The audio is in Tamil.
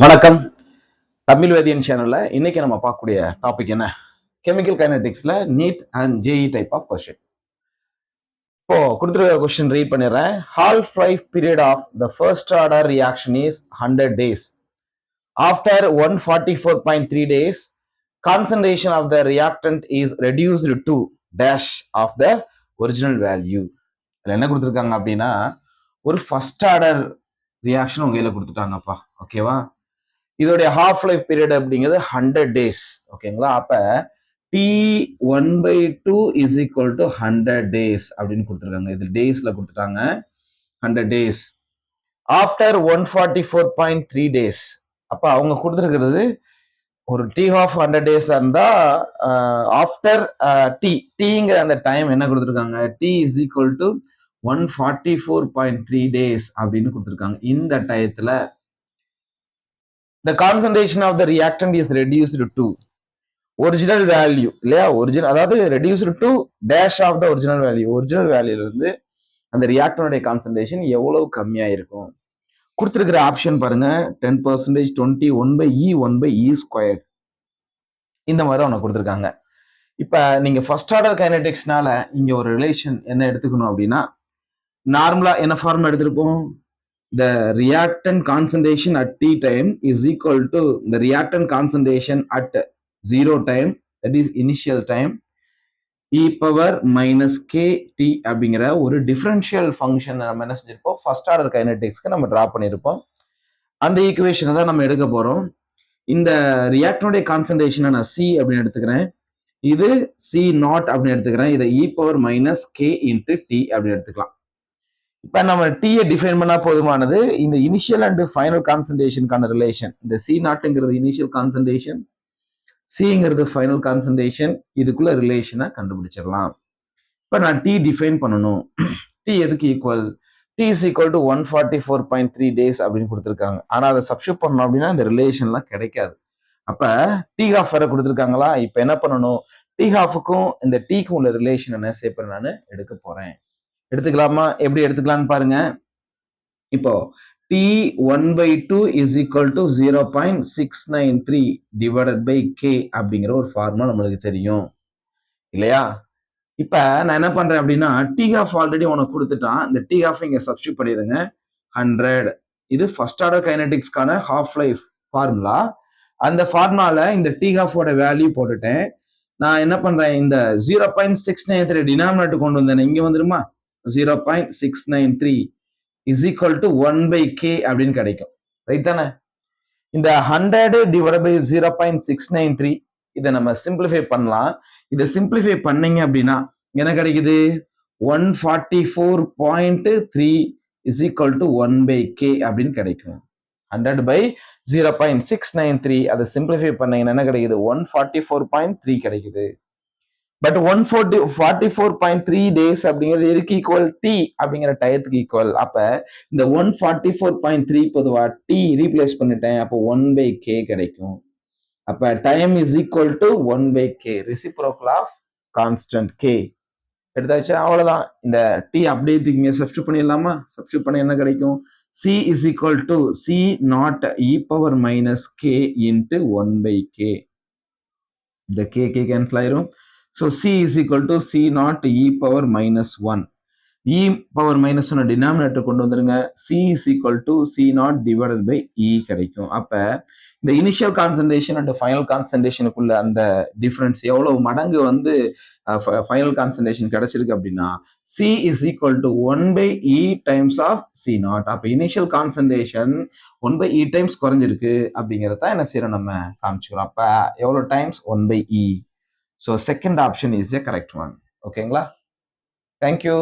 வணக்கம். தமிழ் வேதியன் சேனல்ல இன்னைக்கு நம்ம பார்க்கக்கூடிய டாபிக் என்ன? கெமிக்கல் கைனடிக்ஸ்ல NEET and JEE type of question. இப்போ கொடுத்துருக்க கொஸ்டின் ரீட் பண்ணிடுறேன். Half life period of the first order reaction is 100 days. After 144.3 days, concentration of the reactant is reduced to dash of the original value. இதுல என்ன கொடுத்துருக்காங்க அப்படின்னா ஒரு ஃபர்ஸ்ட் ஆர்டர் ரியாக்ஷன் உங்க கையில கொடுத்துட்டாங்கப்பா. ஓகேவா? இதோடைய ஹாஃப் லைஃப் பீரியட் அப்படிங்கிறது 100 days. ஓகேங்களா? அப்ப T1/2 is equal to 100 days அப்படின்னு கொடுத்துருக்காங்க. இது டேஸ்ல கொடுத்துட்டாங்க. 100 days. After 144.3 days. அப்ப அவங்க கொடுத்துருக்கிறது ஒரு டி ஆஃப் 100 days இருந்தா ஆஃப்டர் டீங்கிற அந்த டைம் என்ன கொடுத்துருக்காங்க? T is equal to 144.3 days அப்படின்னு கொடுத்துருக்காங்க. இந்த டயத்துல the concentration of the reactant is reduced to original value இல்லையா? ஒரிஜினல் அதாவது reduced to dash of the original value. Original வேல்யூல இருந்து அந்த ரியாக்டனுடைய கான்சன்ட்ரேஷன் எவ்வளவு கம்மியா இருக்கும்? கொடுத்திருக்கிற ஆப்ஷன் பாருங்க, 10%, 20, 1/E, 1/E ஸ்கொயர்ட், இந்த மாதிரி தான் கொடுத்துருக்காங்க. இப்ப நீங்க ஃபர்ஸ்ட் ஆர்டர் கைனடிக்ஸ்னால இங்க ஒரு ரிலேஷன் என்ன எடுத்துக்கணும் அப்படின்னா, நார்மலா என்ன ஃபார்ம் எடுத்திருப்போம்? The reactant concentration at T time is equal to the reactant concentration at 0 time, that is initial time, e power minus kt அப்படிங்கிற ஒரு டிஃபரன்ஷியல் ஃபங்க்ஷன் நம்ம என்ன செஞ்சிருப்போம்? ஃபர்ஸ்ட் ஆர்டர் கைனடிக்ஸ்க்கு நம்ம டிரா பண்ணியிருப்போம். அந்த ஈக்குவேஷனை தான் நம்ம எடுக்க போறோம். இந்த ரியாக்டனுடைய கான்சன்ட்ரேஷனை நான் சி அப்படின்னு எடுத்துக்கிறேன். இது சி நாட் அப்படின்னு எடுத்துக்கிறேன். இதை e power minus k into t அப்படின்னு எடுத்துக்கலாம். இப்ப நம்ம டீயை டிஃபைன் பண்ணா போதுமானது. இந்த இனிஷியல் அண்ட் ஃபைனல் கான்சன்ட்ரேஷனுக்கான ரிலேஷன், இந்த சி நாட்டுங்கிறது இனிஷியல் கான்சன்ட்ரேஷன், சிங்கிறது ஃபைனல் கான்சன்ட்ரேஷன், இதுக்குள்ள ரிலேஷனை கண்டுபிடிச்சிடலாம். இப்ப நான் டி டிஃபைன் பண்ணணும். டி எதுக்கு equal? T is equal to 144.3 days அப்படின்னு கொடுத்துருக்காங்க. ஆனா அதை சப்ஸ்டியூட் பண்ணணும் அப்படின்னா இந்த ரிலேஷன்லாம் கிடைக்காது. அப்ப டி ஹாஃப் வேற கொடுத்துருக்காங்களா? இப்ப என்ன பண்ணணும்? டி ஹாஃபுக்கும் இந்த டீக்கும் உள்ள ரிலேஷன் என்ன சேப்ப நான் எடுக்க போறேன். எடுத்துக்கலாமா? எப்படி எடுத்துக்கலாம்னு பாருங்க. இப்போ T1/2 is equal to 0.693 divided by K அப்படிங்கிற ஒரு ஃபார்முலா நம்மளுக்கு தெரியும் இல்லையா? இப்ப நான் என்ன பண்றேன் அப்படின்னா, டி ஹாஃப் ஆல்ரெடி உனக்கு கொடுத்துட்டான். இந்த டி ஹாஃப் இங்க சப்ஸ்டியூட் பண்ணிடுங்க. 100. இது ஃபர்ஸ்ட் ஆர்டர் கைனடிக்ஸ்க்கான ஹாஃப் லைஃப் ஃபார்முலா. அந்த ஃபார்முலால இந்த டி ஹாஃபோட வேல்யூ போட்டுட்டேன். நான் என்ன பண்றேன்? இந்த 0.693 டினாமினேட்டர் கொண்டு வந்தேன். இங்க வந்துருமா? 0.693 is equal to 1/k அப்படின்னு கிடைக்கும். ரைட் தானே? இந்த 100 divided by 0.693 இதை நம்ம சிம்பிளிஃபை பண்ணலாம். இதை சிம்பிளிஃபை பண்ணீங்க அப்படின்னா என்ன கிடைக்குது? 144.3 is equal to 1/k அப்படின்னு கிடைக்கும். 100 by 0.693 அதை சிம்பிளிஃபை பண்ணீங்கன்னா என்ன கிடைக்குது? 144.3 கிடைக்குது. பட் 144.3 days அப்படிங்கிறது எதுக்கு ஈக்குவல்? டி அப்படிங்கிற டயத்துக்கு ஈக்குவல். அப்ப இந்த 144.3 பொதுவா டி ரீப்ளேஸ் பண்ணிட்டேன். அப்போ 1/k கிடைக்கும். அப்ப time is equal to 1/k, reciprocal of constant k. எடுத்தாச்சு, அவ்வளவுதான். இந்த டி அப்படியே இங்க சப்ஸ்டியூட் பண்ணிடலாமா? சப்ஸ்டியூட் பண்ண என்ன கிடைக்கும்? c is equal to c not e power minus k into 1/k. இந்த k கேன்சல் ஆயிரும். So c is equal to c naught e power minus 1. e power minus 1 denominator கொண்டு வந்துருங்க. c is equal to c naught divided by e கிடைக்கும். அப்ப இந்த இனிஷியல் கான்சன்ட்ரேஷன் அண்ட் ஃபைனல் கான்சன்ட்ரேஷனுக்குள்ள அந்த டிஃபரன்ஸ் எவ்வளவு மடங்கு வந்து ஃபைனல் கான்சன்ட்ரேஷன் கிடைச்சிருக்கு அப்படின்னா c is equal to 1/e times of c naught. அப்ப இனிஷியல் கான்சன்ட்ரேஷன் 1/e டைம்ஸ் குறைஞ்சிருக்கு அப்படிங்கறத என்ன செய்யறோம்? நம்ம காமிச்சுக்கிறோம். அப்ப எவ்வளவு times? 1/e. So second option is the correct one. Okay, thank you.